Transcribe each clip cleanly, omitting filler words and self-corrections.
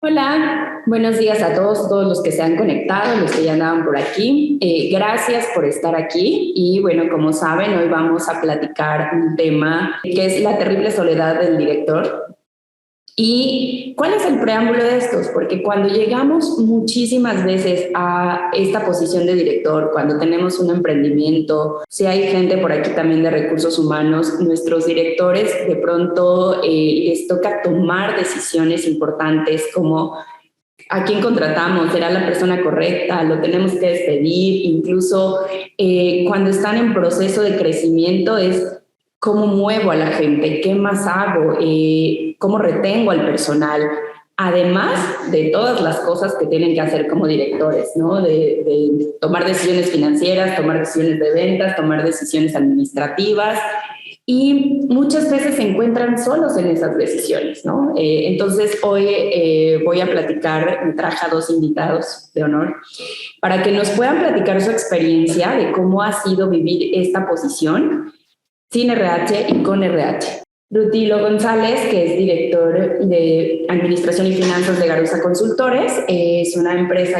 Hola, buenos días a todos los que se han conectado, los que ya andaban por aquí. Gracias por estar aquí y bueno, como saben, hoy vamos a platicar un tema que es la terrible soledad del director. ¿Y cuál es el preámbulo de estos? Porque cuando llegamos muchísimas veces a esta posición de director, cuando tenemos un emprendimiento, si hay gente por aquí también de recursos humanos, nuestros directores de pronto les toca tomar decisiones importantes como a quién contratamos, será la persona correcta, lo tenemos que despedir, incluso cuando están en proceso de crecimiento es cómo muevo a la gente, qué más hago, cómo retengo al personal, además de todas las cosas que tienen que hacer como directores, ¿no? De tomar decisiones financieras, tomar decisiones de ventas, tomar decisiones administrativas, y muchas veces se encuentran solos en esas decisiones, ¿no? Entonces hoy voy a platicar, me traje a dos invitados de honor para que nos puedan platicar su experiencia de cómo ha sido vivir esta posición sin RH y con RH. Rutilo González, que es director de Administración y Finanzas de Garusa Consultores, es una empresa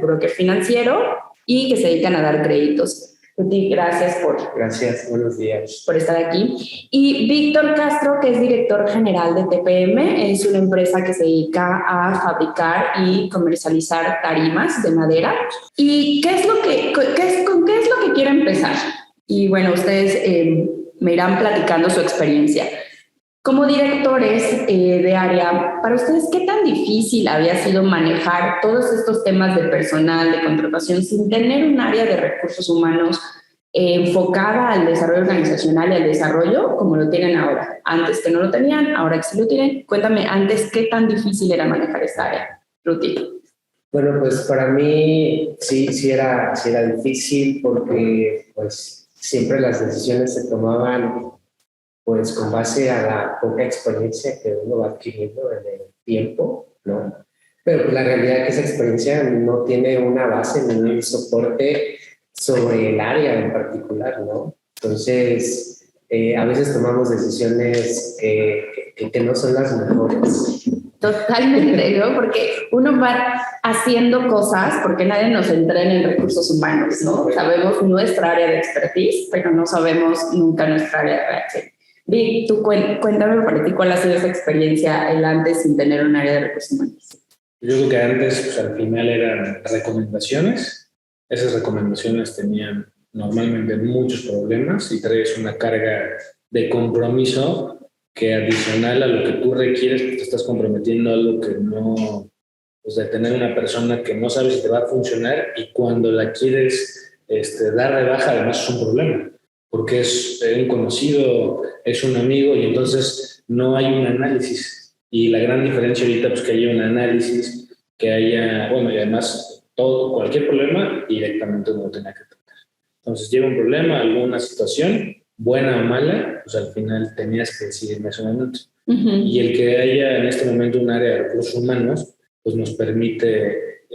broker financiero y que se dedican a dar créditos. Ruti, gracias Gracias, buenos días. por estar aquí. Y Víctor Castro, que es director general de TPM, es una empresa que se dedica a fabricar y comercializar tarimas de madera. ¿Y qué es lo que, con qué es lo que quiero empezar? Y bueno, ustedes me irán platicando su experiencia. Como directores de área, para ustedes, ¿qué tan difícil había sido manejar todos estos temas de personal, de contratación, sin tener un área de recursos humanos enfocada al desarrollo organizacional y al desarrollo como lo tienen ahora? Antes que no lo tenían, ahora que sí lo tienen. Cuéntame antes, ¿qué tan difícil era manejar esta área, Ruti? Bueno, pues para mí sí era difícil porque pues siempre las decisiones se tomaban pues con base a la poca experiencia que uno va adquiriendo en el tiempo, ¿no? Pero pues, la realidad es que esa experiencia no tiene una base ni un soporte sobre el área en particular, ¿no? Entonces, a veces tomamos decisiones que no son las mejores. Totalmente, ¿no? Porque uno va haciendo cosas porque nadie nos entrena en recursos humanos, ¿no? Sabemos nuestra área de expertise, pero no sabemos nunca nuestra área de reacción. Vic, tú cuéntame para ti cuál ha sido esa experiencia el antes sin tener un área de recursos humanos. Yo creo que antes, pues, al final eran recomendaciones. Esas recomendaciones tenían normalmente muchos problemas y traes una carga de compromiso que adicional a lo que tú requieres, pues te estás comprometiendo a algo que no, pues de tener una persona que no sabes si te va a funcionar y cuando la quieres dar de baja, además es un problema, porque es un conocido, es un amigo y entonces no hay un análisis. Y la gran diferencia ahorita es pues, que haya un análisis, que haya, bueno, y además cualquier problema directamente uno lo tenga que tratar. Entonces llega un problema, alguna situación, buena o mala, pues al final tenías que decidir en ese momento. Y el que haya en este momento un área de recursos humanos, pues nos permite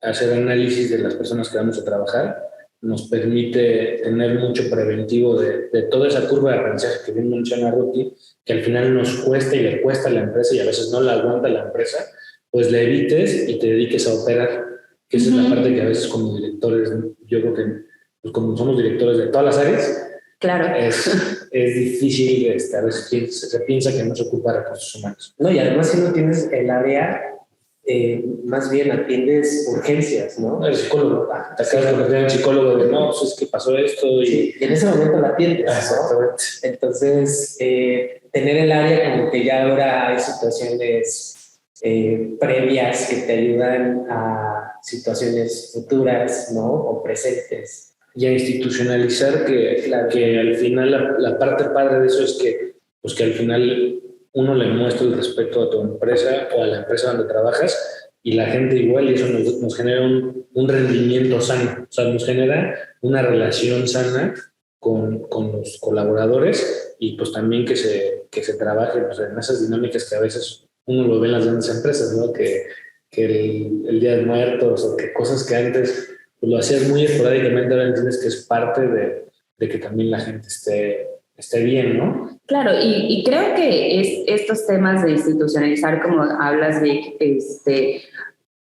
hacer análisis de las personas que vamos a trabajar, nos permite tener mucho preventivo de toda esa curva de aprendizaje que bien menciona Ruti, que al final nos cuesta y le cuesta a la empresa y a veces no la aguanta la empresa, pues le evites y te dediques a operar, que esa es la parte que a veces como directores, yo creo que pues como somos directores de todas las áreas, claro, es difícil, a veces se piensa que no se ocupa de recursos humanos. No, y además si no tienes el área, más bien atiendes urgencias, ¿no? El psicólogo, te acabas de convertir en psicólogo de no, pues es que pasó esto y... Sí, y en ese momento la atiendes, ¿no? Exactamente. Entonces, tener el área como que ya ahora hay situaciones previas que te ayudan a situaciones futuras, ¿no? O presentes. Y a institucionalizar que al final la parte padre de eso es que, pues que al final uno le muestra el respeto a tu empresa o a la empresa donde trabajas y la gente igual y eso nos genera un rendimiento sano, o sea, nos genera una relación sana con los colaboradores y pues también que se trabaje pues, en esas dinámicas que a veces uno lo ve en las grandes empresas, ¿no? Que el Día de Muertos o que cosas que antes pues lo hacías muy esporádicamente, ahora entiendes que es parte de que también la gente esté bien, ¿no? Claro, y creo que estos temas de institucionalizar, como hablas de,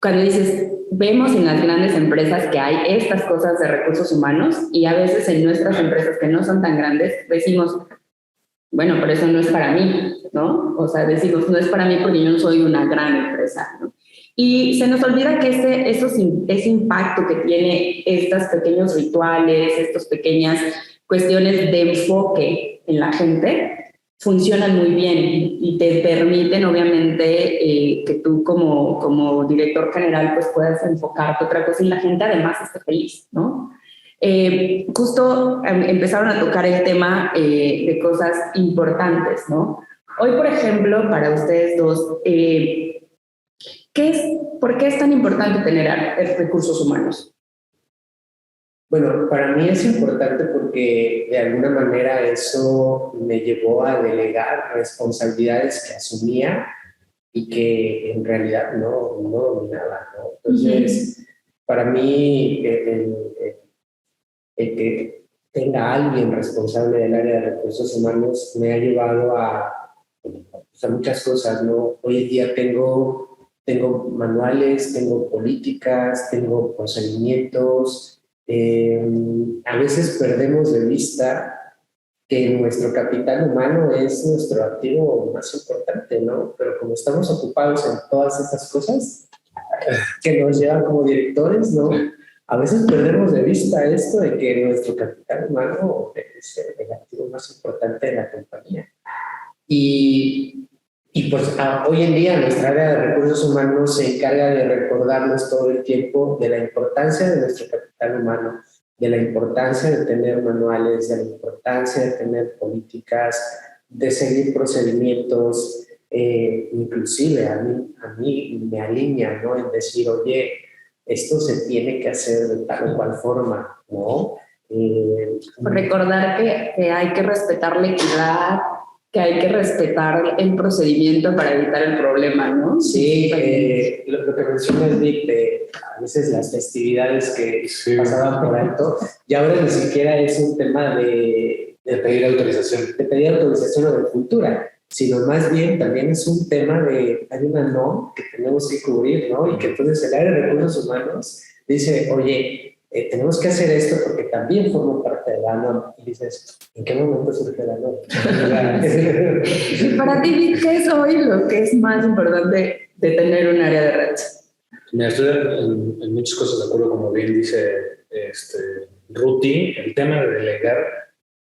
cuando dices, vemos en las grandes empresas que hay estas cosas de recursos humanos y a veces en nuestras empresas que no son tan grandes decimos, bueno, pero eso no es para mí, ¿no? O sea, decimos, no es para mí porque yo no soy una gran empresa, ¿no? Y se nos olvida que ese impacto que tiene estos pequeños rituales, estas pequeñas cuestiones de enfoque en la gente, funcionan muy bien y te permiten, obviamente, que tú como director general pues puedas enfocarte otra cosa y la gente además esté feliz, ¿no? Justo empezaron a tocar el tema de cosas importantes, ¿no? Hoy, por ejemplo, para ustedes dos, ¿por qué es tan importante tener recursos humanos? Bueno, para mí es importante porque de alguna manera eso me llevó a delegar responsabilidades que asumía y que en realidad no dominaba, ¿no? Entonces, para mí, el que tenga alguien responsable del área de recursos humanos me ha llevado a muchas cosas, ¿no? Hoy en día tengo manuales, tengo políticas, tengo procedimientos. A veces perdemos de vista que nuestro capital humano es nuestro activo más importante, ¿no? Pero como estamos ocupados en todas estas cosas que nos llevan como directores, ¿no? A veces perdemos de vista esto de que nuestro capital humano es el activo más importante de la compañía. Y pues hoy en día nuestra área de recursos humanos se encarga de recordarnos todo el tiempo de la importancia de nuestro capital humano, de la importancia de tener manuales, de la importancia de tener políticas, de seguir procedimientos, inclusive a mí me alinea, ¿no? En decir, oye, esto se tiene que hacer de tal o cual forma, ¿no? Recordar que hay que respetar la equidad, que hay que respetar el procedimiento para evitar el problema, ¿no? Sí, lo que mencionas, Vic, de a veces las festividades que pasaban por alto, y ahora ni siquiera es un tema de pedir autorización. De pedir autorización o de cultura, sino más bien también es un tema de, hay una no que tenemos que cubrir, ¿no? Y que entonces el área de recursos humanos dice, oye, tenemos que hacer esto porque también forma parte de la NOM. Y dices, ¿en qué momento surge la NOM? Y para ti, ¿qué es hoy lo que es más importante de tener un área de redes? Mira, estoy en muchas cosas de acuerdo, como bien dice Ruti, el tema de delegar,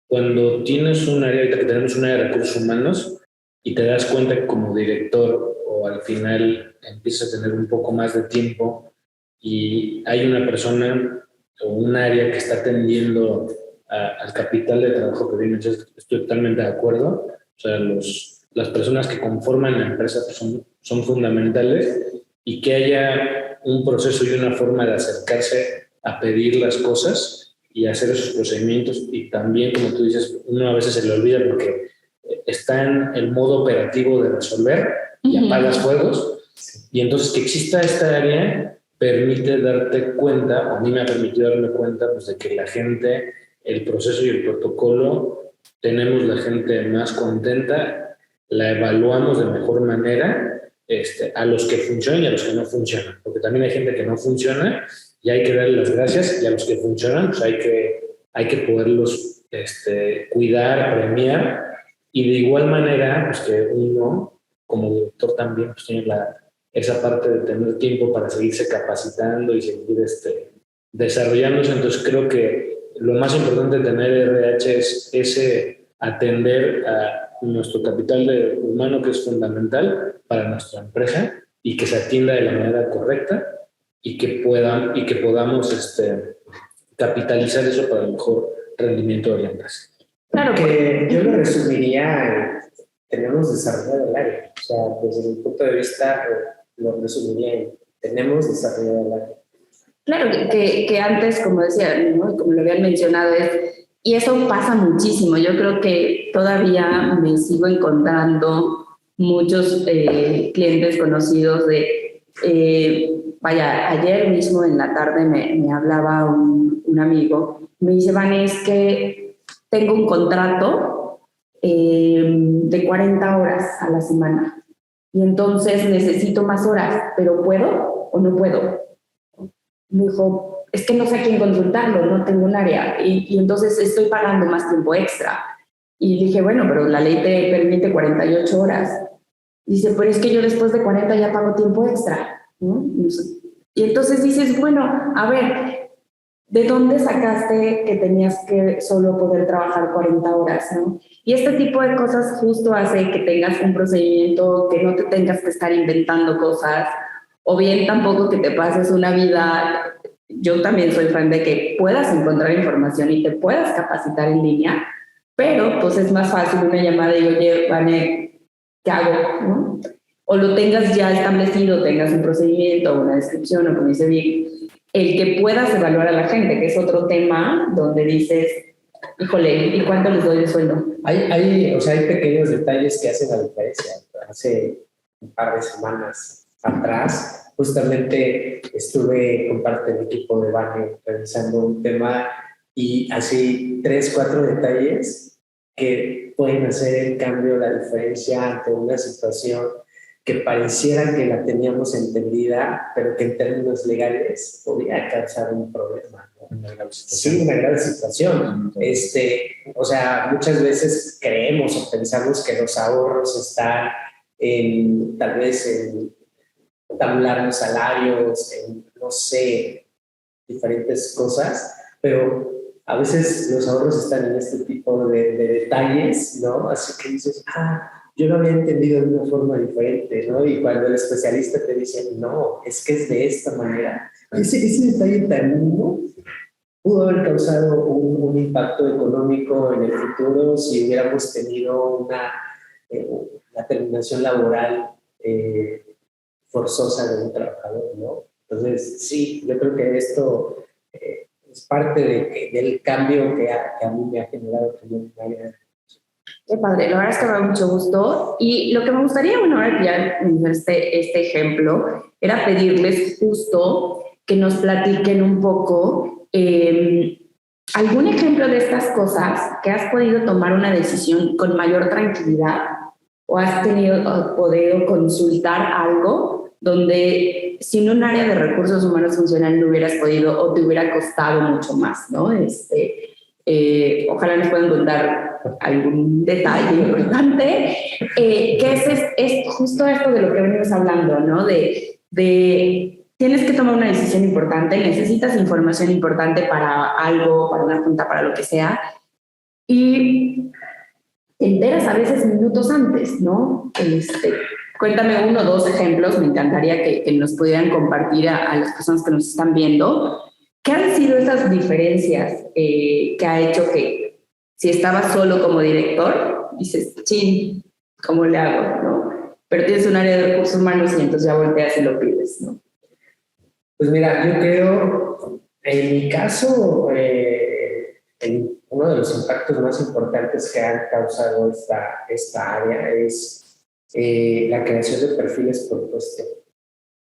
cuando tienes un área, ahorita que tenemos un área de recursos humanos y te das cuenta que como director o al final empiezas a tener un poco más de tiempo y hay una persona o un área que está atendiendo al capital de trabajo que viene, estoy totalmente de acuerdo. O sea, las personas que conforman la empresa pues son fundamentales y que haya un proceso y una forma de acercarse a pedir las cosas y hacer esos procedimientos. Y también, como tú dices, uno a veces se le olvida porque está en el modo operativo de resolver y apagas fuegos. Y entonces que exista esta área permite darte cuenta, a mí me ha permitido darme cuenta pues, de que la gente, el proceso y el protocolo, tenemos la gente más contenta, la evaluamos de mejor manera, a los que funcionan y a los que no funcionan, porque también hay gente que no funciona y hay que darle las gracias, y a los que funcionan pues hay que poderlos cuidar, premiar, y de igual manera pues que uno como director también pues tiene esa parte de tener tiempo para seguirse capacitando y seguir desarrollándose. Entonces creo que lo más importante de tener RH es ese atender a nuestro capital humano, que es fundamental para nuestra empresa, y que se atienda de la manera correcta y que podamos capitalizar eso para el mejor rendimiento de la empresa. Claro, que yo lo resumiría en, tenemos desarrollado el área. O sea, desde mi punto de vista, lo resumiría en, tenemos desarrollado el área. Claro, que antes, como decía, ¿no? Como lo habían mencionado, y eso pasa muchísimo. Yo creo que todavía me sigo encontrando muchos clientes conocidos vaya, ayer mismo en la tarde me hablaba un amigo, me dice, Vane, es que tengo un contrato de 40 horas a la semana. Y entonces necesito más horas, pero ¿puedo o no puedo? Me dijo, es que no sé a quién consultarlo, no tengo un área. Y entonces estoy pagando más tiempo extra. Y dije, bueno, pero la ley te permite 48 horas. Dice, pero es que yo después de 40 ya pago tiempo extra, ¿no? Y entonces dices, bueno, a ver, ¿de dónde sacaste que tenías que solo poder trabajar 40 horas, ¿no? Y este tipo de cosas justo hace que tengas un procedimiento, que no te tengas que estar inventando cosas, o bien tampoco que te pases una vida. Yo también soy fan de que puedas encontrar información y te puedas capacitar en línea, pero pues es más fácil una llamada y, oye, Vane, ¿qué hago? ¿No? O lo tengas ya establecido, tengas un procedimiento, una descripción, o como dice Vic, el que puedas evaluar a la gente, que es otro tema donde dices, híjole, ¿y cuánto les doy de sueldo? O sea, hay pequeños detalles que hacen la diferencia. Hace un par de semanas atrás, justamente estuve con parte del equipo de Vane revisando un tema y así 3, 4 detalles que pueden hacer el cambio, la diferencia ante una situación que pareciera que la teníamos entendida, pero que en términos legales podía causar un problema, ¿no? Sí, una grave situación. O sea, muchas veces creemos o pensamos que los ahorros están tal vez en tabular los salarios, en, no sé, diferentes cosas, pero a veces los ahorros están en este tipo de detalles, ¿no? Así que dices, yo lo había entendido de una forma diferente, ¿no? Y cuando el especialista te dice, no, es que es de esta manera, ese detalle tan mínimo pudo haber causado un impacto económico en el futuro si hubiéramos tenido una terminación laboral forzosa de un trabajador, ¿no? Entonces, sí, yo creo que esto es parte del cambio que a mí me ha generado también. Qué padre, la verdad es que me da mucho gusto. Y lo que me gustaría, bueno, ahora que ya este ejemplo, era pedirles justo que nos platiquen un poco algún ejemplo de estas cosas que has podido tomar una decisión con mayor tranquilidad o has podido consultar algo donde sin un área de recursos humanos funcional no hubieras podido o te hubiera costado mucho más, ¿no? Ojalá nos puedan contar algún detalle importante, que es justo esto de lo que venimos hablando, ¿no? De tienes que tomar una decisión importante, necesitas información importante para algo, para una junta, para lo que sea, y te enteras a veces minutos antes, ¿no? Cuéntame 1 o 2 ejemplos, me encantaría que nos pudieran compartir a las personas que nos están viendo. ¿Qué han sido esas diferencias que ha hecho que si estabas solo como director, dices, chin, ¿cómo le hago? ¿No? Pero tienes un área de recursos humanos y entonces ya volteas y lo pides, ¿no? Pues mira, yo creo, en mi caso, uno de los impactos más importantes que ha causado esta área es la creación de perfiles por puesto.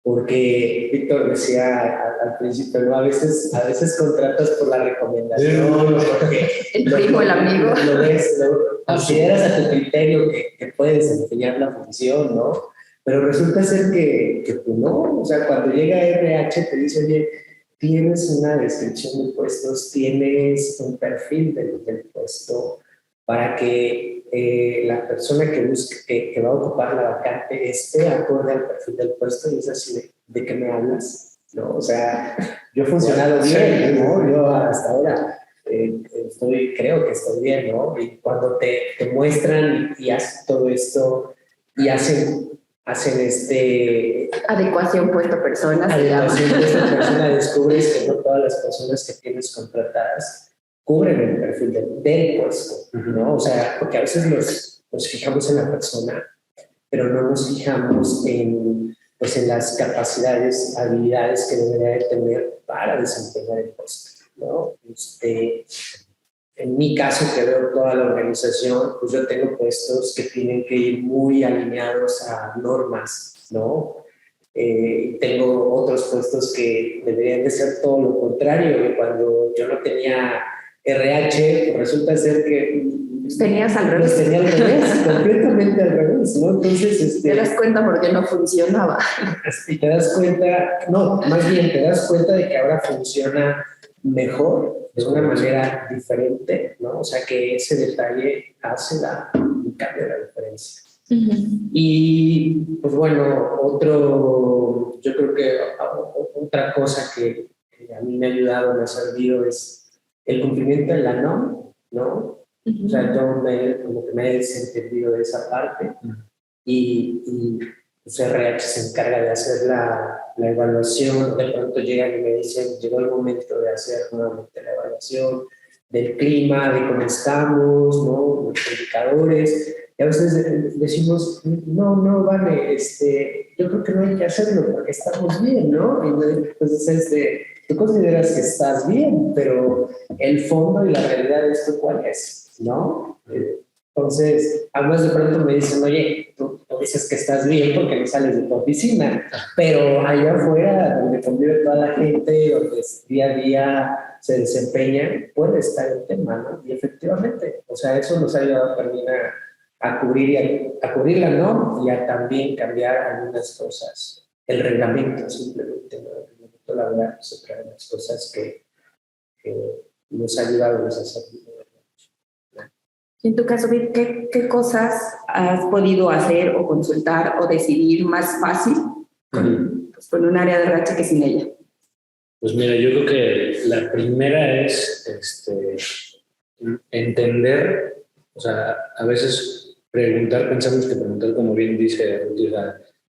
Porque Víctor decía al principio, ¿no? A veces contratas por la recomendación, porque el primo, el amigo. Lo ves, consideras a tu criterio que puedes desempeñar la función, ¿no? Pero resulta ser que pues no, o sea, cuando llega RH te dice, oye, tienes una descripción de puestos, tienes un perfil del puesto para que la persona que va a ocupar la vacante esté acorde al perfil del puesto, y es así de qué me hablas, ¿no? O sea, yo he funcionado bien, ¿no? Yo hasta ahora creo que estoy bien, ¿no? Y cuando te muestran y hacen todo esto y hacen adecuación puesto personas. Adecuación puesto persona, descubres que no todas las personas que tienes contratadas cubren el perfil del puesto, ¿no? O sea, porque a veces nos fijamos en la persona, pero no nos fijamos en las capacidades, habilidades que debería de tener para desempeñar el puesto, ¿no? En mi caso, que veo toda la organización, pues yo tengo puestos que tienen que ir muy alineados a normas, ¿no? Tengo otros puestos que deberían de ser todo lo contrario. Cuando yo no tenía RH, pues resulta ser que Tenías al revés. Los tenía al revés, completamente al revés, ¿no? Entonces, te das cuenta porque no funcionaba. Y te das cuenta, no, más bien te das cuenta de que ahora funciona mejor, de una manera diferente, ¿no? O sea, que ese detalle hace un cambio de la diferencia. Y, pues bueno, yo creo que otra cosa que a mí me ha ayudado, me ha servido, es el cumplimiento de la norma, ¿no? O sea, yo como que me he desentendido de esa parte y pues RH se encarga de hacer la evaluación. De pronto llegan y me dicen, llegó el momento de hacer nuevamente la evaluación del clima, de cómo estamos, ¿no? Los indicadores. Y a veces decimos, no, vale, yo creo que no hay que hacerlo porque estamos bien, ¿no? Y entonces, tú consideras que estás bien, pero el fondo y la realidad de esto, ¿cuál es? ¿No? Entonces, además de pronto me dicen, oye, tú dices que estás bien porque no sales de tu oficina, pero allá afuera, donde convive toda la gente, donde día a día se desempeña, puede estar el tema, ¿no? Y efectivamente, o sea, eso nos ha ayudado también a cubrirla, ¿no? Y a también cambiar algunas cosas. El reglamento, simplemente, ¿no? El reglamento laboral es otra de las cosas que nos ha ayudado, nos ha servido. En tu caso, ¿qué cosas has podido hacer o consultar o decidir más fácil con un área de RH que sin ella? Pues mira, yo creo que la primera es entender, o sea, a veces pensamos que preguntar, como bien dice Ruti,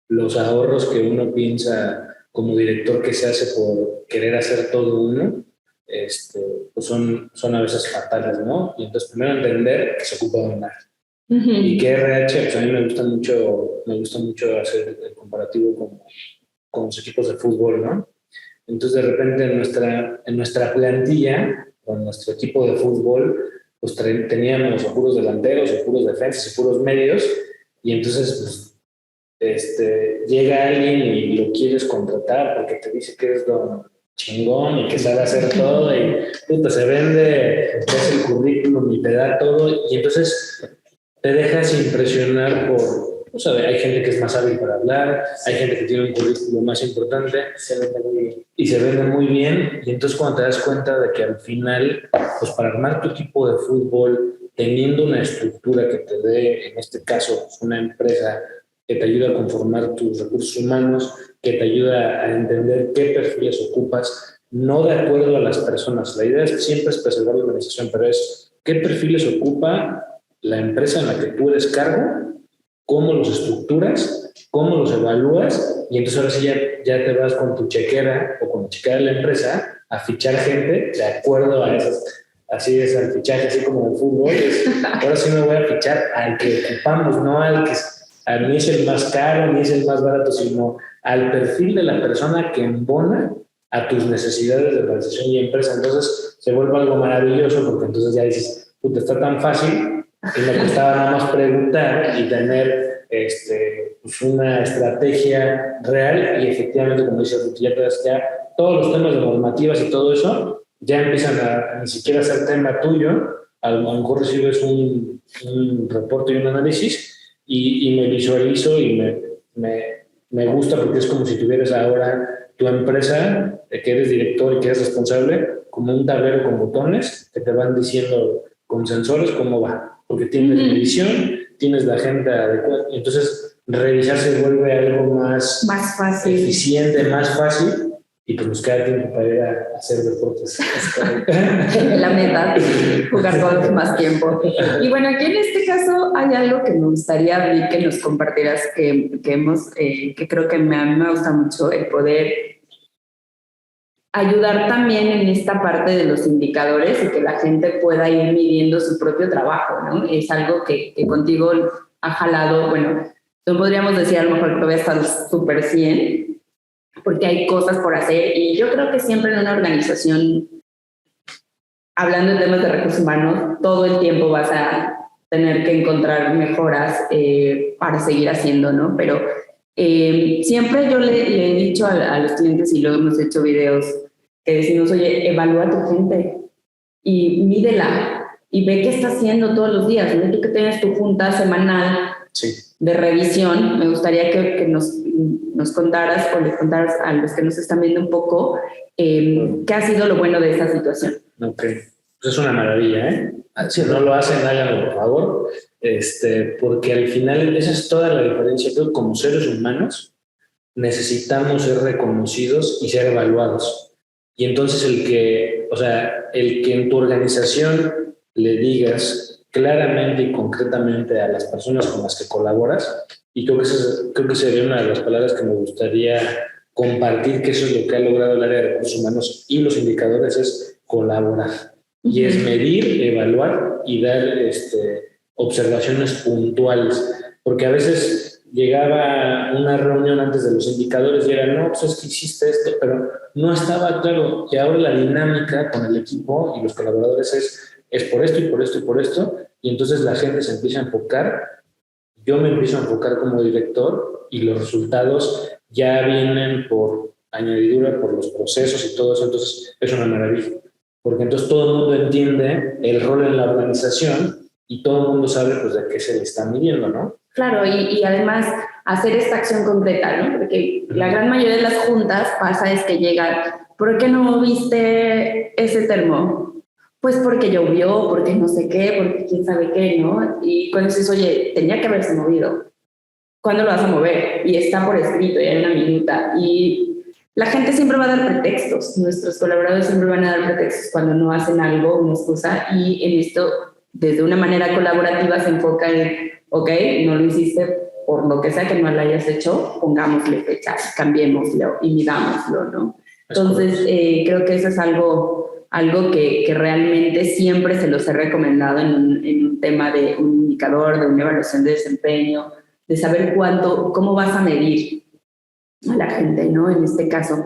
los ahorros que uno piensa como director que se hace por querer hacer todo uno, pues son a veces fatales, ¿no? Y entonces primero entender que se ocupa de un área. Y que RH, pues a mí me gusta mucho hacer el comparativo con los equipos de fútbol, ¿no? Entonces de repente en nuestra plantilla, con nuestro equipo de fútbol, pues teníamos o puros delanteros, o puros defensas, o puros medios, y entonces pues, llega alguien y lo quieres contratar porque te dice que es don chingón y que sabe hacer todo y puta, se vende, ves el currículum y te da todo, y entonces te dejas impresionar por, o sea, hay gente que es más hábil para hablar, hay gente que tiene un currículum más importante y se vende muy bien, y entonces cuando te das cuenta de que al final, pues para armar tu equipo de fútbol, teniendo una estructura que te dé, en este caso, una empresa que te ayuda a conformar tus recursos humanos, que te ayuda a entender qué perfiles ocupas, no de acuerdo a las personas. La idea es siempre es preservar la organización, pero es qué perfiles ocupa la empresa en la que tú eres cargo, cómo los estructuras, cómo los evalúas, y entonces ahora sí ya te vas con tu chequera o con la chequera de la empresa a fichar gente de acuerdo a esas. Así es el fichaje, así como el fútbol. Ahora sí me voy a fichar al que ocupamos, no al que ni es el más caro, ni es el más barato, sino al perfil de la persona que embona a tus necesidades de organización y empresa. Entonces se vuelve algo maravilloso porque entonces ya dices, puta, está tan fácil y me costaba nada más preguntar y tener pues una estrategia real, y efectivamente, como dice Ruti, ya todos los temas de normativas y todo eso ya empiezan a ni siquiera ser tema tuyo. A lo mejor recibes un reporte y un análisis y me visualizo y me gusta porque es como si tuvieras ahora tu empresa, que eres director y que eres responsable, como un tablero con botones que te van diciendo con sensores cómo va, porque tienes medición, tienes la agenda adecuada, entonces revisar se vuelve algo más fácil, eficiente, más fácil, y pues nos queda tiempo para ir a hacer deportes. La meta, jugar golf más tiempo. Y bueno, aquí en este caso hay algo que me gustaría que nos compartieras, que creo que a mí me gusta mucho, el poder ayudar también en esta parte de los indicadores y que la gente pueda ir midiendo su propio trabajo, ¿no? Es algo que contigo ha jalado, bueno, no podríamos decir a lo mejor que todavía estás súper 100, porque hay cosas por hacer, y yo creo que siempre en una organización, hablando de temas de recursos humanos, todo el tiempo vas a tener que encontrar mejoras para seguir haciendo, ¿no? Pero siempre yo le he dicho a los clientes, y luego hemos hecho videos que decimos, oye, evalúa a tu gente y mídela. y ve qué está haciendo todos los días, ¿no? Tú que tienes tu junta semanal de revisión, me gustaría que nos contaras o les contaras a los que nos están viendo un poco qué ha sido lo bueno de esta situación. Ok, pues es una maravilla, ¿eh? Si no lo hacen, háganlo, por favor, porque al final esa es toda la diferencia. Creo que como seres humanos necesitamos ser reconocidos y ser evaluados. Y entonces el que en tu organización le digas claramente y concretamente a las personas con las que colaboras, y creo que sería una de las palabras que me gustaría compartir, que eso es lo que ha logrado el área de recursos humanos y los indicadores, es colaborar. Y es medir, evaluar y dar observaciones puntuales. Porque a veces llegaba una reunión antes de los indicadores y era, no, pues es que hiciste esto, pero no estaba claro. Y ahora la dinámica con el equipo y los colaboradores es por esto y por esto y por esto. Y entonces la gente se empieza a enfocar. Yo me empiezo a enfocar como director y los resultados ya vienen por añadidura, por los procesos y todo eso. Entonces es una maravilla. Porque entonces todo el mundo entiende el rol en la organización y todo el mundo sabe pues de qué se le está midiendo, ¿no? Claro, y además hacer esta acción concreta, ¿no? Porque la gran mayoría de las juntas pasa es que llegan, ¿por qué no moviste ese termo? Pues porque llovió, porque no sé qué, porque quién sabe qué, ¿no? Y cuando dices, oye, tenía que haberse movido, ¿cuándo lo vas a mover? Y está por escrito, ya en una minuta. Y la gente siempre va a dar pretextos, nuestros colaboradores siempre van a dar pretextos cuando no hacen algo, una excusa, y en esto, desde una manera colaborativa, se enfoca en, ok, no lo hiciste por lo que sea que no lo hayas hecho, pongámosle fecha, cambiémoslo y midámoslo, ¿no? Entonces, creo que eso es algo que realmente siempre se los he recomendado en un tema de un indicador, de una evaluación de desempeño, de saber cómo vas a medir a la gente, ¿no? En este caso.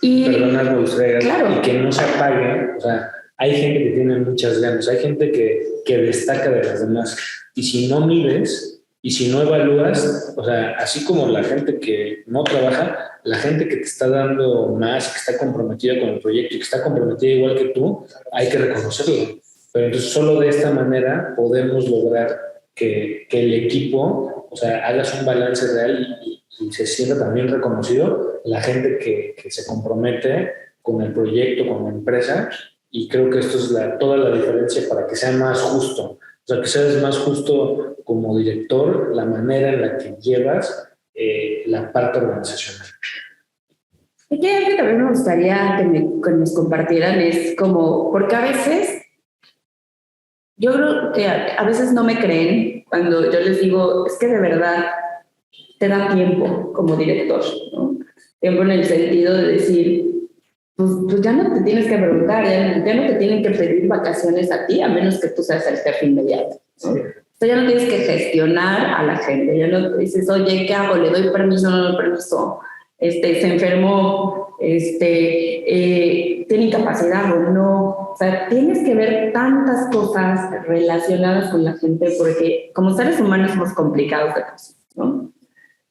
Y, perdonad, claro. Y que no se apague. O sea, hay gente que tiene muchas ganas, hay gente que destaca de las demás. Y si no mides y si no evalúas, o sea, así como la gente que no trabaja, la gente que te está dando más, que está comprometida con el proyecto y que está comprometida igual que tú, hay que reconocerlo. Pero entonces solo de esta manera podemos lograr que el equipo, o sea, hagas un balance real y se sienta también reconocido la gente que se compromete con el proyecto, con la empresa, y creo que esto es toda la diferencia para que sea más justo. O sea, que seas más justo como director, la manera en la que llevas la parte organizacional. Y algo que también me gustaría que nos compartieran es como, porque a veces, yo creo que a veces no me creen cuando yo les digo, es que de verdad te da tiempo como director, ¿no? Tiempo en el sentido de decir, pues ya no te tienes que preguntar, ya no te tienen que pedir vacaciones a ti, a menos que tú seas el jefe inmediato, ¿no? Entonces ya no tienes que gestionar a la gente, ya no dices, oye, ¿qué hago? ¿Le doy permiso o no le doy permiso? Se enfermó, tiene incapacidad o no. O sea, tienes que ver tantas cosas relacionadas con la gente porque como seres humanos somos complicados de cosas, ¿no?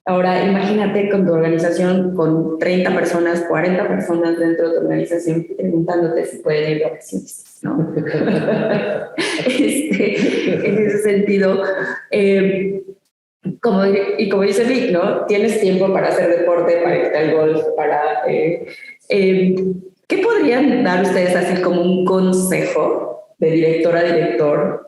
Ahora, imagínate con tu organización, con 30 personas, 40 personas dentro de tu organización, preguntándote si pueden ir de vacaciones, ¿no? En ese sentido, como dice Vic, ¿no? Tienes tiempo para hacer deporte, para irte al golf, ¿qué podrían dar ustedes así como un consejo de director a director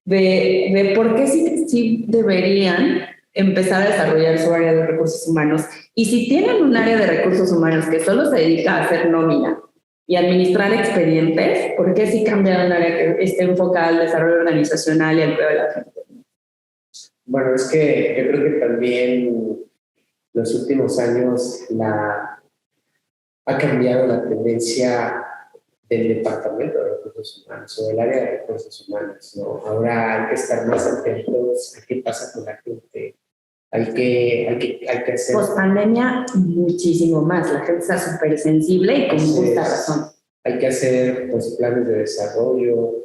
de por qué sí deberían empezar a desarrollar su área de recursos humanos? Y si tienen un área de recursos humanos que solo se dedica a hacer nómina y administrar expedientes, ¿por qué sí cambiar un área que esté enfocada al desarrollo organizacional y al cuidado de la gente? Bueno, es que yo creo que también los últimos años ha cambiado la tendencia del departamento de recursos humanos o del área de recursos humanos, ¿no? Ahora hay que estar más atentos a qué pasa con la gente. Hay que hacer... Post pandemia, muchísimo más. La gente está súper sensible y con justa razón. Hay que hacer pues, planes de desarrollo,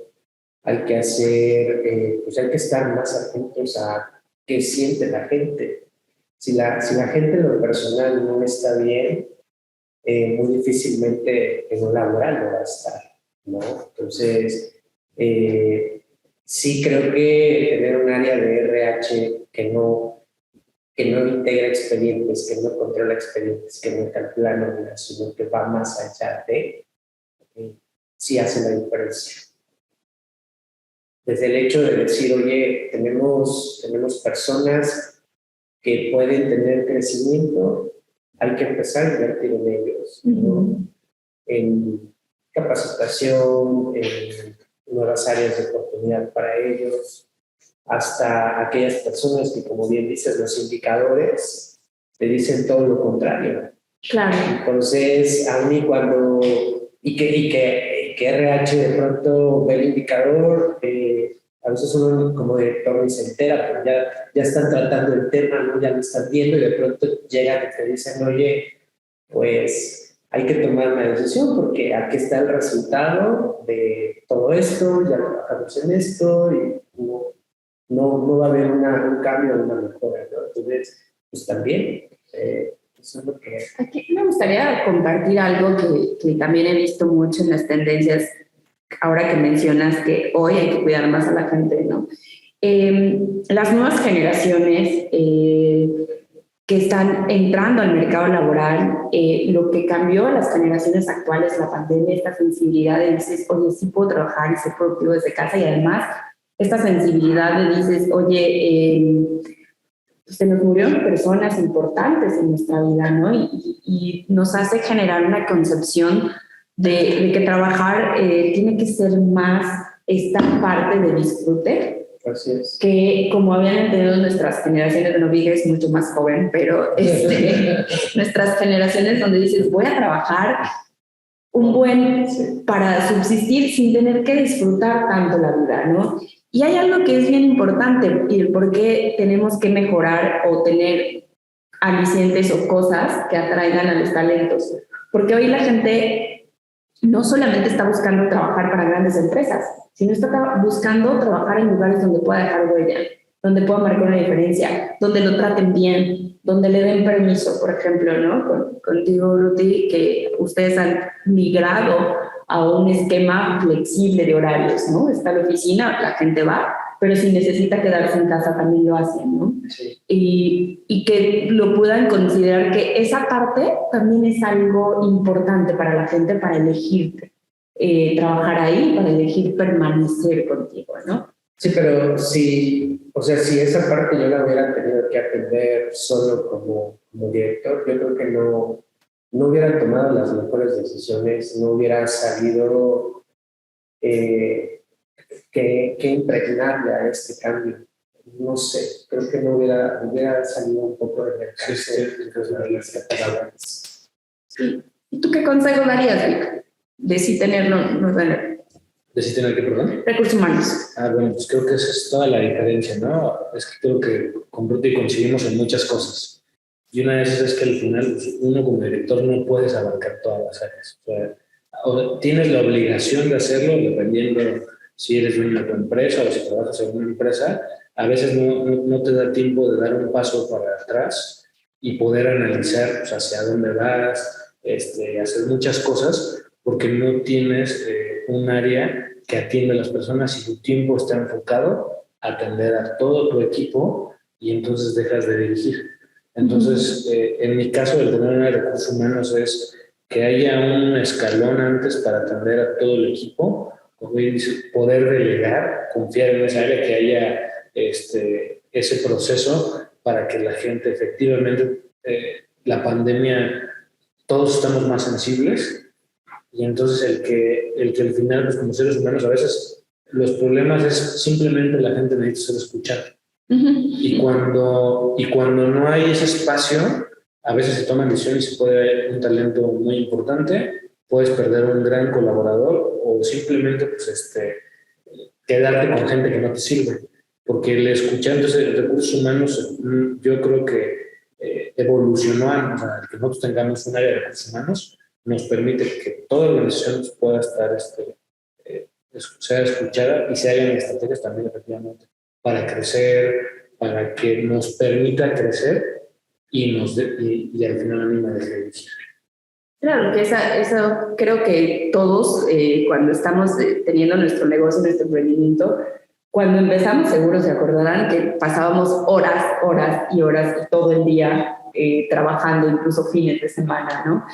hay que hacer, pues hay que estar más atentos a qué siente la gente. Si la gente en lo personal no está bien, muy difícilmente en lo laboral no va a estar, ¿no? Entonces, Sí creo que tener un área de RH que no integra expedientes, que no controla expedientes, que no calcula nóminas, sino que va más allá de, sí hace la diferencia. Desde el hecho de decir, oye, tenemos personas que pueden tener crecimiento, hay que empezar a invertir en ellos, ¿no? En capacitación, en nuevas áreas de oportunidad para ellos, hasta aquellas personas que, como bien dices, los indicadores te dicen todo lo contrario. Claro. Entonces, a mí cuando, que RH de pronto ve el indicador, a veces uno como director ni se entera, pero ya están tratando el tema, ¿no? Ya lo están viendo y de pronto llegan y te dicen, oye, pues hay que tomar una decisión porque aquí está el resultado de todo esto, ya trabajamos en esto y no va a haber un cambio, una mejora, ¿no? Entonces, pues también, eso es lo que... Aquí me gustaría compartir algo que también he visto mucho en las tendencias, ahora que mencionas que hoy hay que cuidar más a la gente, ¿no? Las nuevas generaciones que están entrando al mercado laboral, lo que cambió a las generaciones actuales, la pandemia, esta sensibilidad de dices, oye, sí puedo trabajar y ser productivo desde casa, y además esta sensibilidad de dices, oye, se nos murieron personas importantes en nuestra vida, ¿no? Y nos hace generar una concepción de que trabajar tiene que ser más esta parte de disfrute. Así es. Que como habían entendido nuestras generaciones, no Viga es mucho más joven, pero nuestras generaciones donde dices, voy a trabajar un buen para subsistir sin tener que disfrutar tanto la vida, ¿no? Y hay algo que es bien importante y el por qué tenemos que mejorar o tener alicientes o cosas que atraigan a los talentos. Porque hoy la gente no solamente está buscando trabajar para grandes empresas, sino está buscando trabajar en lugares donde pueda dejar huella, donde pueda marcar una diferencia, donde lo traten bien, donde le den permiso, por ejemplo, ¿no? Contigo, Ruti, que ustedes han migrado a un esquema flexible de horarios, ¿no? Está la oficina, la gente va, pero si necesita quedarse en casa también lo hacen, ¿no? Sí. Y que lo puedan considerar que esa parte también es algo importante para la gente para elegir trabajar ahí, para elegir permanecer contigo, ¿no? Sí, pero sí, o sea, si esa parte yo la hubiera tenido que atender solo como director, yo creo que no hubiera tomado las mejores decisiones, no hubiera sabido que impregnarle a este cambio. No sé, creo que no hubiera salido un poco de las palabras. ¿Y tú qué consejo darías, Vic? De si tener, no tener. ¿De si tener que, perdón? Recursos humanos. Bueno, pues creo que esa es toda la diferencia, ¿no? Es que creo que con Ruti coincidimos en muchas cosas. Y una de esas es que al final pues, uno como director no puedes abarcar todas las áreas. O sea, tienes la obligación de hacerlo dependiendo si eres dueño de tu empresa o si trabajas en una empresa. A veces no te da tiempo de dar un paso para atrás y poder analizar pues, hacia dónde vas, hacer muchas cosas porque no tienes un área que atiende a las personas y tu tiempo está enfocado a atender a todo tu equipo y entonces dejas de dirigir. Entonces, en mi caso, el tener una recursos humanos es que haya un escalón antes para atender a todo el equipo, poder delegar, confiar en esa área, que haya ese proceso para que la gente efectivamente, la pandemia, todos estamos más sensibles y entonces el que al final, pues como seres humanos, a veces los problemas es simplemente la gente necesita ser escuchada. Y cuando no hay ese espacio, a veces se toman decisiones y se puede haber un talento muy importante, puedes perder un gran colaborador o simplemente pues, quedarte con gente que no te sirve. Porque el escuchar, entonces, recursos humanos, yo creo que evolucionó, o sea, el que nosotros tengamos un área de recursos humanos nos permite que toda organización pueda estar, sea escuchada y se hagan estrategias también efectivamente para crecer, para que nos permita crecer y al final a mí me deje decir. Claro, que eso creo que todos cuando estamos teniendo nuestro negocio, nuestro emprendimiento, cuando empezamos seguro se acordarán que pasábamos horas, horas y horas y todo el día trabajando, incluso fines de semana, ¿no?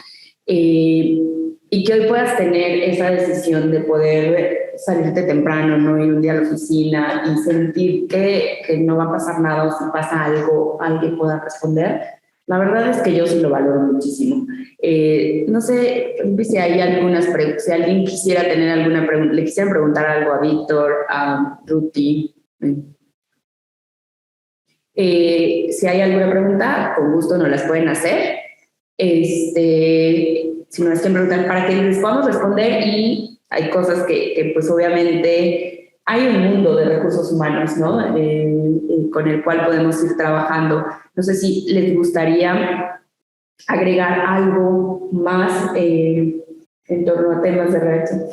Y que hoy puedas tener esa decisión de poder salirte temprano, no ir un día a la oficina y sentir que no va a pasar nada o si pasa algo, alguien pueda responder. La verdad es que yo sí lo valoro muchísimo. No sé si hay algunas preguntas, si alguien quisiera tener alguna pregunta, le quisiera preguntar algo a Víctor, a Ruti. Si hay alguna pregunta, con gusto nos las pueden hacer. Si nos quieren preguntar para que les podamos responder, y hay cosas que pues obviamente hay un mundo de recursos humanos, ¿no? Con el cual podemos ir trabajando. No sé si les gustaría agregar algo más en torno a temas de reacción.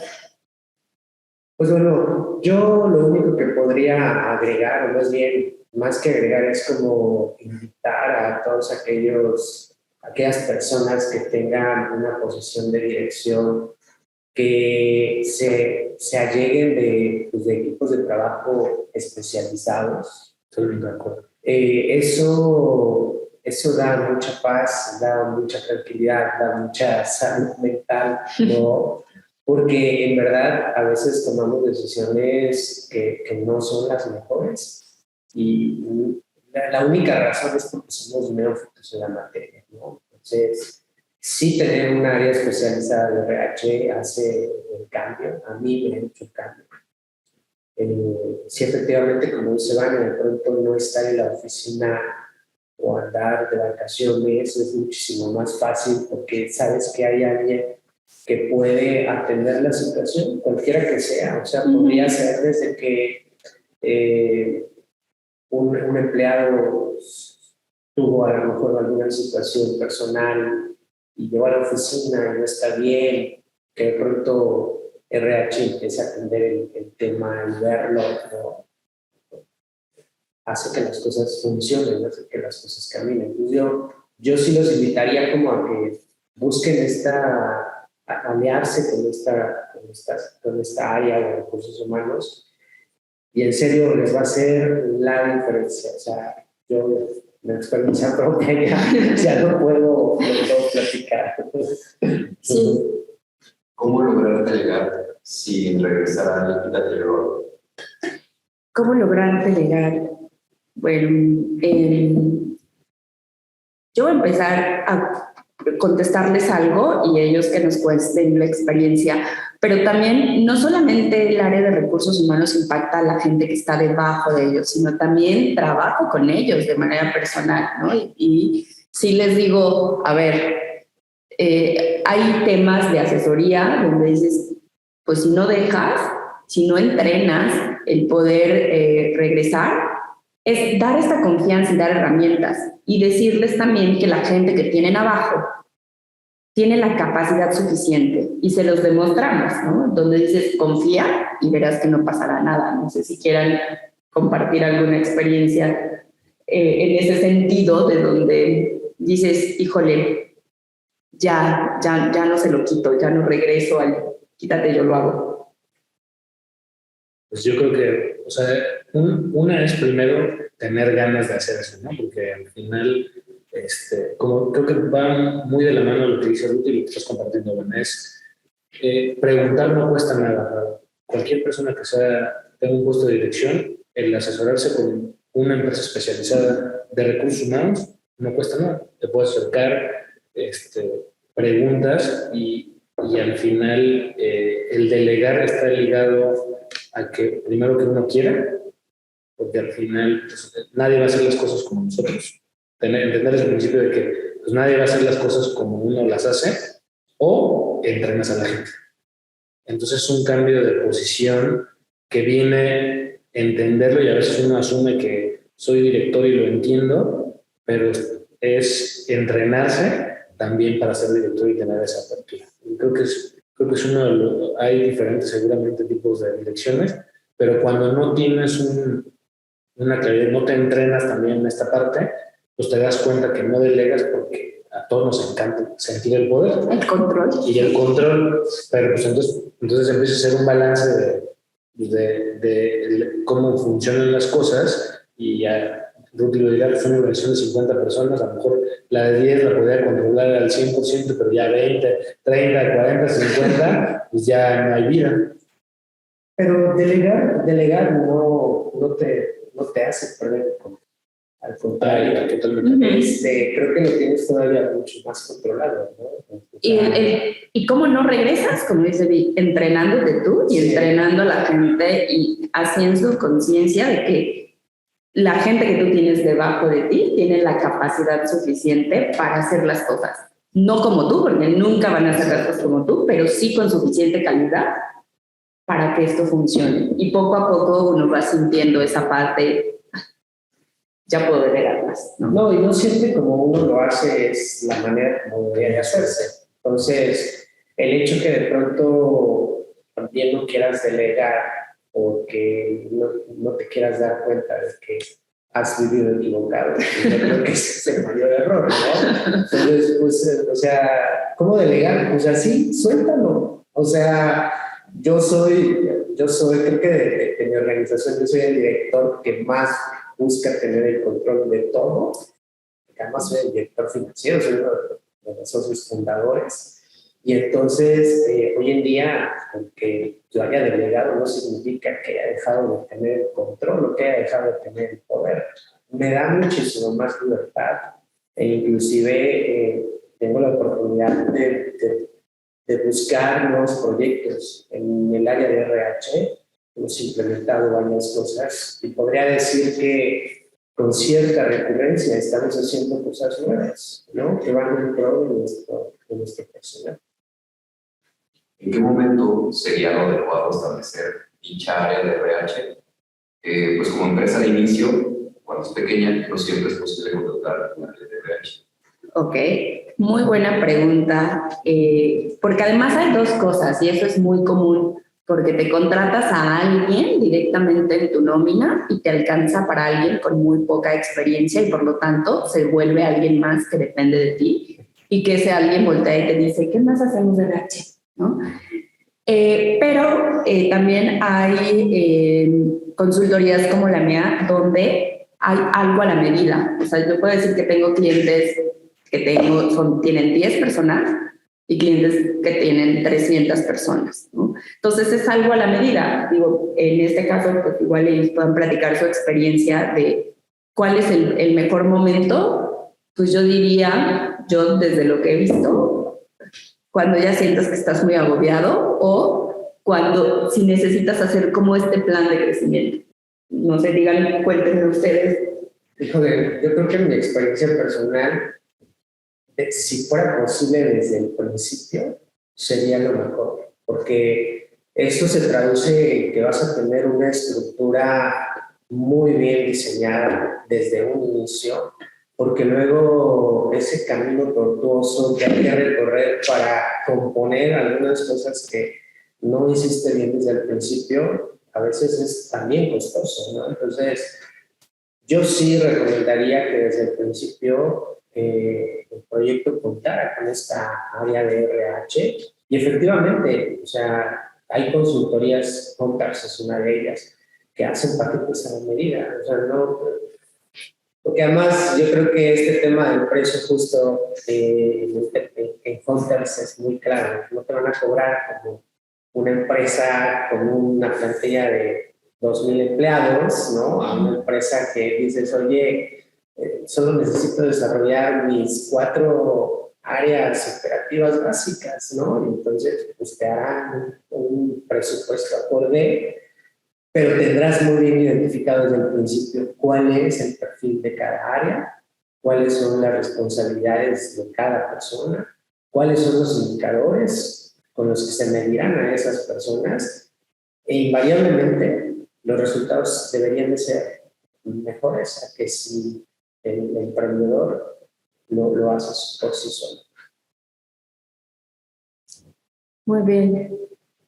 Pues bueno, yo lo único que podría agregar, o más bien, más que agregar, es como invitar a todos aquellas personas que tengan una posición de dirección, que se alleguen de equipos de trabajo especializados. Estoy de acuerdo. Eso da mucha paz, da mucha tranquilidad, da mucha salud mental, ¿no? Porque en verdad a veces tomamos decisiones que no son las mejores, y la única razón es porque somos neófitos en la materia, ¿no? Entonces, sí tener un área especializada de RH hace el cambio. A mí me ha hecho el cambio. Sí, efectivamente, como dice Vania, de pronto no estar en la oficina o andar de vacaciones es muchísimo más fácil porque sabes que hay alguien que puede atender la situación, cualquiera que sea. O sea, podría ser desde que un empleado tuvo a lo mejor alguna situación personal y llegó a la oficina y no está bien, que de pronto RH empiece a atender el tema y verlo, ¿no? Hace que las cosas funcionen, hace que las cosas caminen. Entonces yo sí los invitaría como a que busquen aliarse con esta área de recursos humanos, y en serio les va a hacer la diferencia. O sea, yo de experiencia propia ya no puedo platicar. Sí. ¿Cómo lograr delegar sin regresar al anterior? ¿Cómo lograr delegar? Bueno, yo voy a empezar a contestarles algo y ellos que nos cuenten la experiencia, pero también no solamente el área de recursos humanos impacta a la gente que está debajo de ellos, sino también trabajo con ellos de manera personal, ¿no? Y sí les digo, a ver, hay temas de asesoría donde dices, pues si no dejas, si no entrenas el poder regresar, es dar esta confianza y dar herramientas y decirles también que la gente que tienen abajo tiene la capacidad suficiente y se los demostramos, ¿no? Donde dices, confía y verás que no pasará nada. No sé si quieran compartir alguna experiencia en ese sentido, de donde dices, híjole, ya no se lo quito, ya no regreso al quítate, yo lo hago. Pues yo creo que, o sea, una es primero tener ganas de hacer eso, ¿no? Porque al final, como creo que va muy de la mano lo que dice Ruth y lo que estás compartiendo, Ben, es preguntar no cuesta nada. Cualquier persona que tenga un puesto de dirección, el asesorarse con una empresa especializada de recursos humanos no cuesta nada. Te puedes acercar, preguntas y al final el delegar está ligado a que primero que uno quiera, porque al final pues, nadie va a hacer las cosas como nosotros. Entender ese principio de que pues, nadie va a hacer las cosas como uno las hace, o entrenas a la gente. Entonces es un cambio de posición que viene a entenderlo, y a veces uno asume que soy director y lo entiendo, pero es entrenarse también para ser director y tener esa apertura. Y creo que es uno de los... Hay diferentes seguramente tipos de direcciones, pero cuando no tienes una claridad, no te entrenas también en esta parte, pues te das cuenta que no delegas porque a todos nos encanta sentir el poder. El control. Y el control, pero pues entonces empieza a ser un balance de cómo funcionan las cosas y ya Ruth lo dirá, fue una organización de 50 personas, a lo mejor la de 10 la podía controlar al 100%, pero ya 20, 30, 40, 50, pues ya no hay vida. Pero delegar no te hace perder el control. Al contrario, Totalmente. creo que lo tienes todavía mucho más controlado, ¿no? ¿Y cómo no regresas? Como dice Vi, entrenándote tú y entrenando a la gente y haciendo conciencia de que la gente que tú tienes debajo de ti tiene la capacidad suficiente para hacer las cosas. No como tú, porque nunca van a hacer las cosas como tú, pero sí con suficiente calidad para que esto funcione. Y poco a poco uno va sintiendo esa parte, ya puedo delegar más, ¿no? No, y no siempre como uno lo hace es la manera como debería de hacerse. Entonces, el hecho que de pronto también no quieras delegar o que no te quieras dar cuenta de que has vivido equivocado, yo creo que ese es el mayor error, ¿no? Entonces, pues, o sea, ¿cómo delegar? Pues así, suéltalo. O sea, yo soy, creo que de mi organización, yo soy el director que más busca tener el control de todo. Además, soy el director financiero, soy uno de los socios fundadores. Y entonces, hoy en día, aunque yo haya delegado, no significa que haya dejado de tener el control o que haya dejado de tener el poder. Me da muchísimo más libertad e inclusive tengo la oportunidad de buscar nuevos proyectos en el área de RH. Hemos implementado varias cosas y podría decir que con cierta recurrencia estamos haciendo cosas nuevas, ¿no? Que van en pro de nuestro personal. ¿En qué momento sería lo adecuado establecer dicha área de RH? Pues como empresa de inicio, cuando es pequeña, no siempre es posible contratar una área de RH. Ok, muy buena pregunta, porque además hay dos cosas y eso es muy común, porque te contratas a alguien directamente en tu nómina y te alcanza para alguien con muy poca experiencia y por lo tanto se vuelve alguien más que depende de ti y que ese alguien voltea y te dice, ¿qué más hacemos de RH? ¿No? Pero también hay consultorías como la mía donde hay algo a la medida. O sea, yo puedo decir que tengo clientes que tienen 10 personas y clientes que tienen 300 personas, ¿no? Entonces es algo a la medida. Digo, en este caso, pues igual ellos puedan platicar su experiencia de cuál es el mejor momento. Pues yo diría, yo desde lo que he visto, cuando ya sientas que estás muy agobiado o cuando si necesitas hacer como este plan de crecimiento. No sé, díganme, cuéntenme ustedes. Híjole, yo creo que en mi experiencia personal, si fuera posible desde el principio, sería lo mejor, porque esto se traduce en que vas a tener una estructura muy bien diseñada desde un inicio, porque luego ese camino tortuoso que hay que recorrer para componer algunas cosas que no hiciste bien desde el principio, a veces es también costoso, ¿no? Entonces, yo sí recomendaría que desde el principio el proyecto contara con esta área de RH y efectivamente, o sea, hay consultorías, Contacts es una de ellas, que hacen paquetes a la medida, o sea, no, porque además yo creo que este tema del precio justo en Contacts es muy claro, no te van a cobrar como una empresa con una plantilla de 2,000 empleados, ¿no? A una empresa que dices, oye, solo necesito desarrollar mis 4 áreas operativas básicas, ¿no? Y entonces, pues te harán un presupuesto acorde, pero tendrás muy bien identificado desde el principio cuál es el perfil de cada área, cuáles son las responsabilidades de cada persona, cuáles son los indicadores con los que se medirán a esas personas e invariablemente los resultados deberían de ser mejores a que si el emprendedor lo hace por sí solo. Muy bien,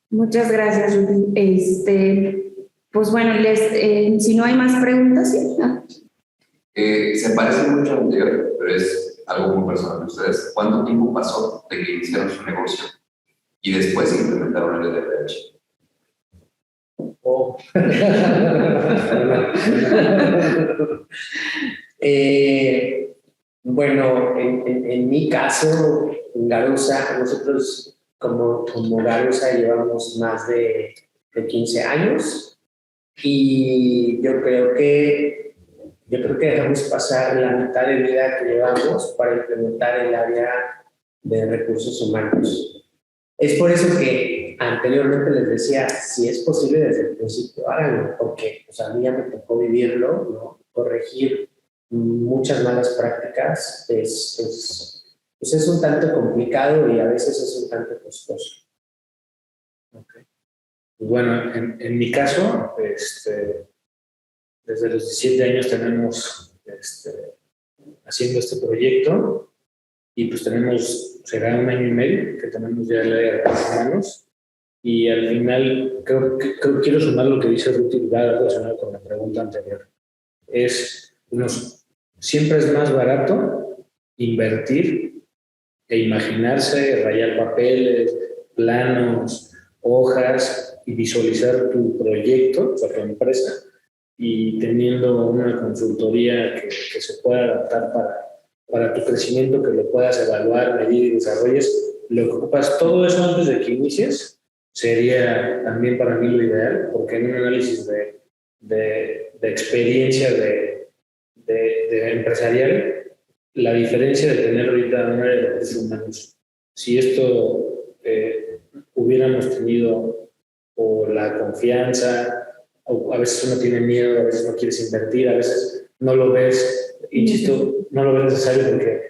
muchas gracias, Rudy. Pues bueno, si no hay más preguntas, ¿sí? Se parece mucho al anterior, pero es algo muy personal de ustedes. ¿Cuánto tiempo pasó de que iniciaron su negocio y después implementaron el RH? Oh. Bueno, en mi caso, en Garusa, nosotros como Garusa llevamos más de 15 años y yo creo que dejamos pasar la mitad de vida que llevamos para implementar el área de recursos humanos. Es por eso que anteriormente les decía, si es posible desde el principio, háganlo, porque pues, a mí ya me tocó vivirlo, ¿no? Corregir muchas malas prácticas pues es un tanto complicado y a veces es un tanto costoso. Okay. Pues bueno, en mi caso, desde los 17 años tenemos haciendo este proyecto y pues será 1 año y medio que tenemos ya el área de recursos humanos y al final quiero sumar lo que dice Ruth y va relacionado con la pregunta anterior. Siempre es más barato invertir e imaginarse, rayar papeles, planos, hojas y visualizar tu proyecto, o sea, tu empresa, y teniendo una consultoría que se pueda adaptar para tu crecimiento, que lo puedas evaluar, medir y desarrolles, lo que ocupas todo eso antes de que inicies, sería también para mí lo ideal, porque en un análisis de experiencia de empresarial, la diferencia de tener ahorita un área de recursos humanos, si esto hubiéramos tenido o la confianza, o a veces uno tiene miedo, a veces no quieres invertir, a veces no lo ves, insisto, no lo ves necesario porque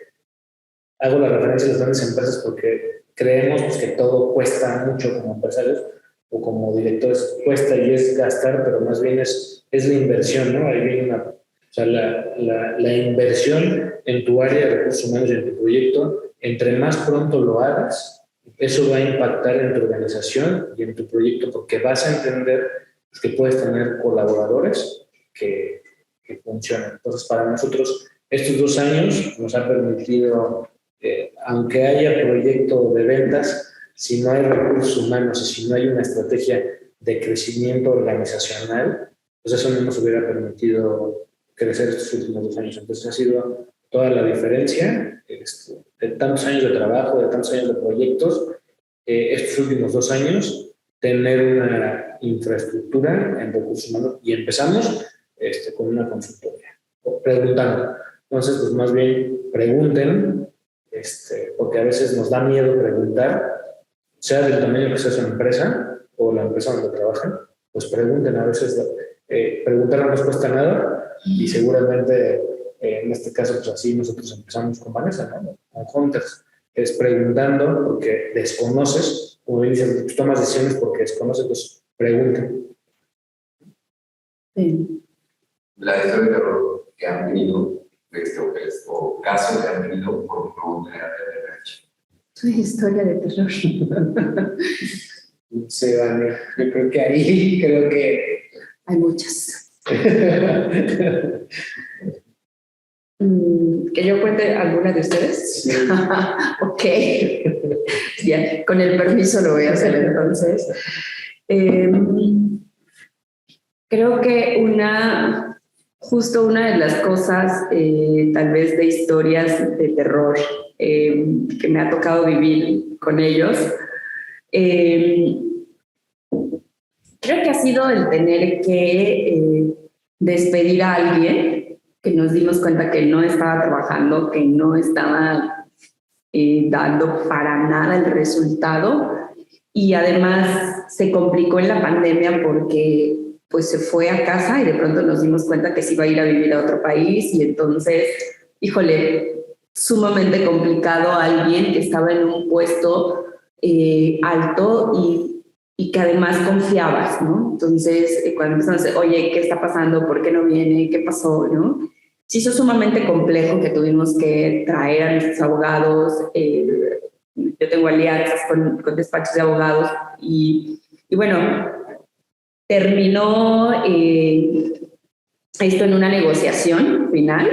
hago la referencia a las grandes empresas porque creemos pues, que todo cuesta mucho como empresarios o como directores, cuesta y es gastar, pero más bien es la inversión, ¿no? Ahí viene o sea, la inversión en tu área de recursos humanos y en tu proyecto, entre más pronto lo hagas, eso va a impactar en tu organización y en tu proyecto porque vas a entender pues, que puedes tener colaboradores que funcionan. Entonces, para nosotros, estos 2 años nos han permitido, aunque haya proyecto de ventas, si no hay recursos humanos y si no hay una estrategia de crecimiento organizacional, pues eso no nos hubiera permitido crecer estos últimos 2 años. Entonces ha sido toda la diferencia de tantos años de trabajo, de tantos años de proyectos, estos últimos 2 años, tener una infraestructura en recursos humanos y empezamos con una consultoría, preguntando. Entonces, pues más bien pregunten, porque a veces nos da miedo preguntar, sea del tamaño que sea su empresa o la empresa donde trabajan, pues pregunten, a veces preguntar no nos cuesta nada y seguramente en este caso pues así nosotros empezamos con Vanessa, ¿no? Con Hunters, es preguntando porque desconoces, como bien dicen, pues tomas decisiones porque desconoces, pues pregunten. Sí. La historia de terror que han tenido o caso que han tenido por no tener RH. Tu historia de terror. Sí, Vane, yo creo que ahí, Hay muchas. ¿Que yo cuente alguna de ustedes? Sí. Ok. Bien, con el permiso lo voy a hacer entonces. Creo que justo una de las cosas, tal vez de historias de terror que me ha tocado vivir con ellos, creo que ha sido el tener que despedir a alguien que nos dimos cuenta que no estaba trabajando, que no estaba dando para nada el resultado y además se complicó en la pandemia porque pues se fue a casa y de pronto nos dimos cuenta que se iba a ir a vivir a otro país y entonces, híjole, sumamente complicado a alguien que estaba en un puesto alto y que además confiabas, ¿no? Entonces, cuando empezamos a decir, oye, ¿qué está pasando? ¿Por qué no viene? ¿Qué pasó? ¿No? Sí, eso es sumamente complejo que tuvimos que traer a nuestros abogados. Yo tengo alianzas con despachos de abogados y bueno, terminó esto en una negociación final,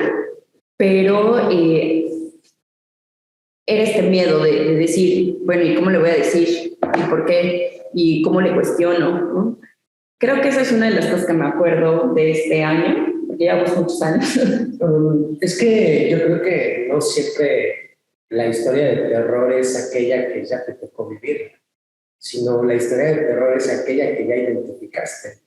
pero era este miedo de decir, bueno, ¿y cómo le voy a decir? ¿Y por qué? ¿Y cómo le cuestiono? ¿No? Creo que esa es una de las cosas que me acuerdo de este año, porque llevamos muchos años. Es que yo creo que no siempre la historia de terror es aquella que ya te tocó vivir, sino la historia de terror es aquella que ya identificaste.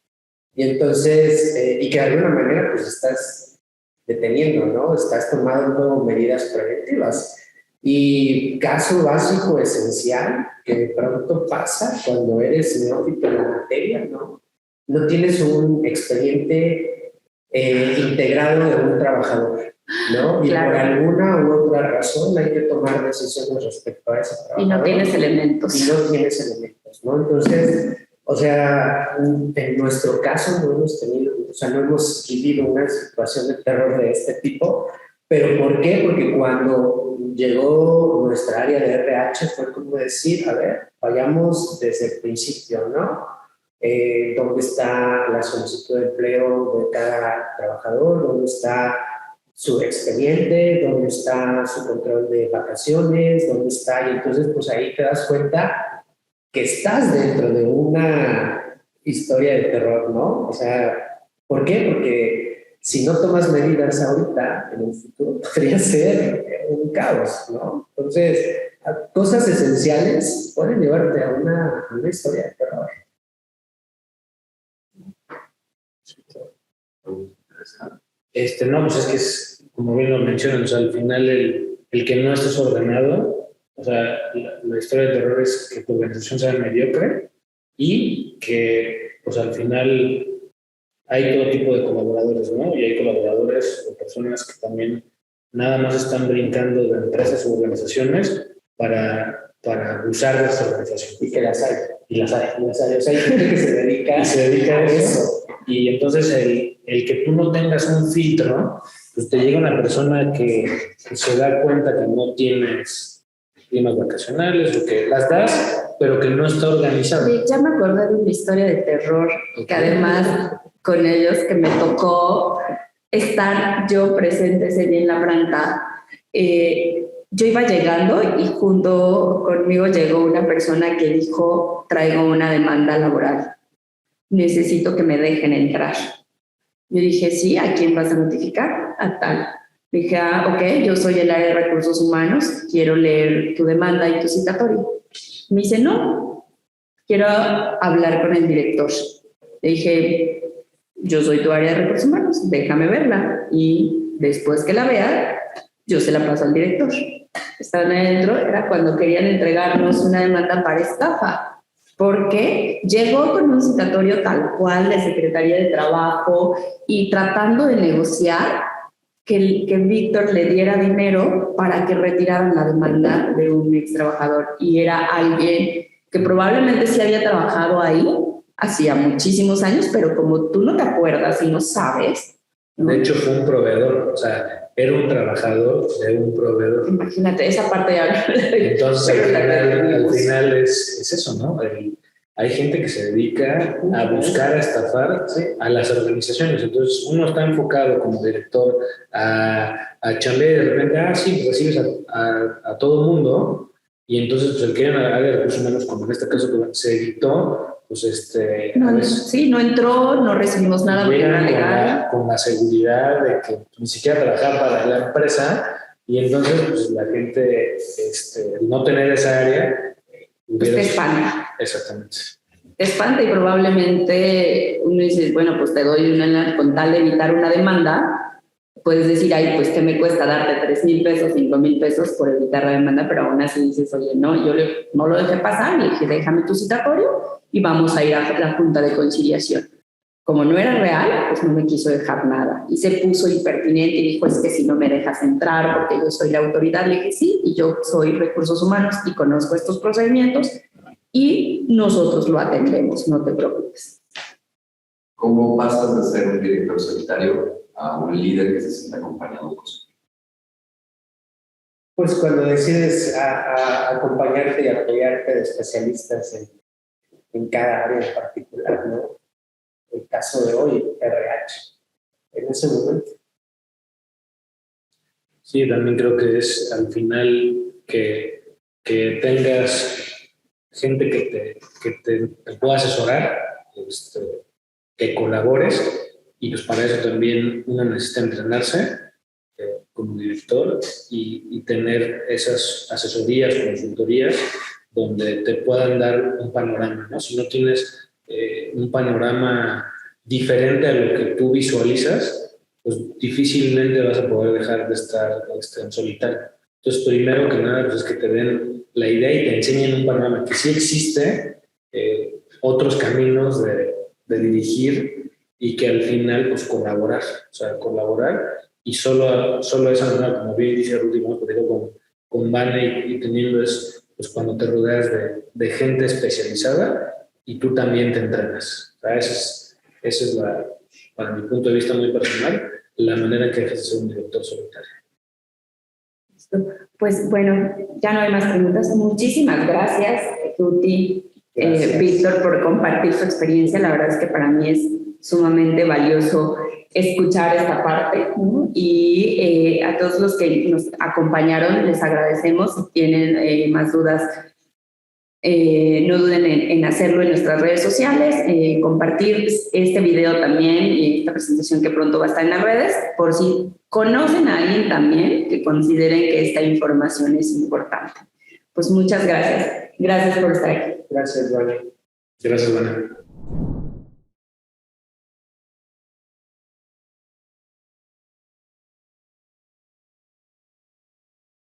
Y entonces, y que de alguna manera pues estás deteniendo, ¿no? Estás tomando medidas preventivas. Y caso básico, esencial, que de pronto pasa cuando eres neófito en la materia, ¿no? No tienes un expediente integrado de un trabajador, ¿no? Y Claro. por alguna u otra razón hay que tomar decisiones respecto a ese trabajador. Y no tienes elementos. Y no tienes elementos, ¿no? Entonces, o sea, en nuestro caso no hemos tenido, o sea, no hemos vivido una situación de terror de este tipo. ¿Pero por qué? Porque cuando llegó nuestra área de RH fue como decir, a ver, vayamos desde el principio, ¿no? ¿Dónde está la solicitud de empleo de cada trabajador? ¿Dónde está su expediente? ¿Dónde está su control de vacaciones? ¿Dónde está? Y entonces, pues ahí te das cuenta que estás dentro de una historia de terror, ¿no? O sea, ¿por qué? Porque si no tomas medidas ahorita, en el futuro podría ser un caos, ¿no? Entonces, cosas esenciales pueden llevarte a una historia de terror. No, pues es que es, como bien lo mencionan, o sea, al final el que no estés ordenado, o sea, la historia de terror es que tu organización sea mediocre y que, pues al final hay todo tipo de colaboradores, ¿no? Y hay colaboradores o personas que también nada más están brincando de empresas u organizaciones para usar de esta organización. Y que las hay. Y las hay. O sea, hay gente que se dedica a eso. Y entonces el que tú no tengas un filtro, pues te llega una persona que se da cuenta que no tienes primas vacacionales o que las das, pero que no está organizado. Sí, ya me acordé de una historia de terror, que además con ellos que me tocó estar yo presente ese día en la planta. Yo iba llegando y junto conmigo llegó una persona que dijo, traigo una demanda laboral, necesito que me dejen entrar. Yo dije, sí, ¿a quién vas a notificar? A tal. Dije, ok, yo soy el área de recursos humanos, quiero leer tu demanda y tu citatorio. Me dice, no, quiero hablar con el director. Le dije, yo soy tu área de recursos humanos, déjame verla. Y después que la vea, yo se la paso al director. Estaban adentro, era cuando querían entregarnos una demanda para estafa, porque llegó con un citatorio tal cual de Secretaría de Trabajo y tratando de negociar que Víctor le diera dinero para que retiraran la demanda de un ex trabajador. Y era alguien que probablemente sí había trabajado ahí hacía muchísimos años, pero como tú no te acuerdas y no sabes, ¿no? De hecho, fue un proveedor, o sea, era un trabajador de un proveedor. Imagínate, esa parte ya. Entonces, al final es eso, ¿no? Hay gente que se dedica a buscar, a estafar a las organizaciones. Entonces, uno está enfocado como director a chambear y de repente, sí, recibes a todo el mundo y entonces pues, el que era área de recursos humanos, como en este caso se editó, pues sí, no entró, no recibimos nada porque era legal. Con la seguridad de que ni siquiera trabajaba para la empresa y entonces pues la gente, no tener esa área, pues te espanta. Exactamente. Te espanta y probablemente uno dice, bueno, pues te doy una con tal de evitar una demanda. Puedes decir, ay, pues ¿qué me cuesta darte 3,000 pesos, 5,000 pesos por evitar la demanda? Pero aún así dices, oye, no, yo no lo dejé pasar, le dije, déjame tu citatorio y vamos a ir a la junta de conciliación. Como no era real, pues no me quiso dejar nada. Y se puso impertinente y dijo, es que si no me dejas entrar porque yo soy la autoridad. Le dije, sí, y yo soy recursos humanos y conozco estos procedimientos y nosotros lo atendemos, no te preocupes. ¿Cómo pasas de ser un director solitario a un líder que se siente acompañado por su equipo? Pues cuando decides a acompañarte y apoyarte de especialistas en cada área en particular, ¿no? El caso de hoy, RH, en ese momento. Sí, también creo que es al final que tengas gente que te pueda asesorar, que colabores, y pues para eso también uno necesita entrenarse como director y tener esas asesorías, consultorías, donde te puedan dar un panorama, ¿no? Si no tienes un panorama diferente a lo que tú visualizas, pues difícilmente vas a poder dejar de estar en solitario. Entonces, primero que nada, pues es que te den la idea y te enseñen un panorama que sí existe, otros caminos de dirigir y que al final, pues colaborar, o sea, colaborar y solo esa manera, como bien dice el último, porque digo, con Vane y teniendo es, pues cuando te rodeas de gente especializada y tú también te entrenas. O sea, esa es para mi punto de vista muy personal, la manera en que ejerces ser un director solitario. Pues bueno, ya no hay más preguntas. Muchísimas gracias, Ruti, Víctor, por compartir su experiencia. La verdad es que para mí es sumamente valioso escuchar esta parte, ¿no? Y a todos los que nos acompañaron les agradecemos. Si tienen más dudas, no duden en hacerlo en nuestras redes sociales, compartir este video también y esta presentación que pronto va a estar en las redes, por si conocen a alguien también que consideren que esta información es importante. Pues muchas gracias. Gracias por estar aquí. Gracias, Vane. Gracias, Vane.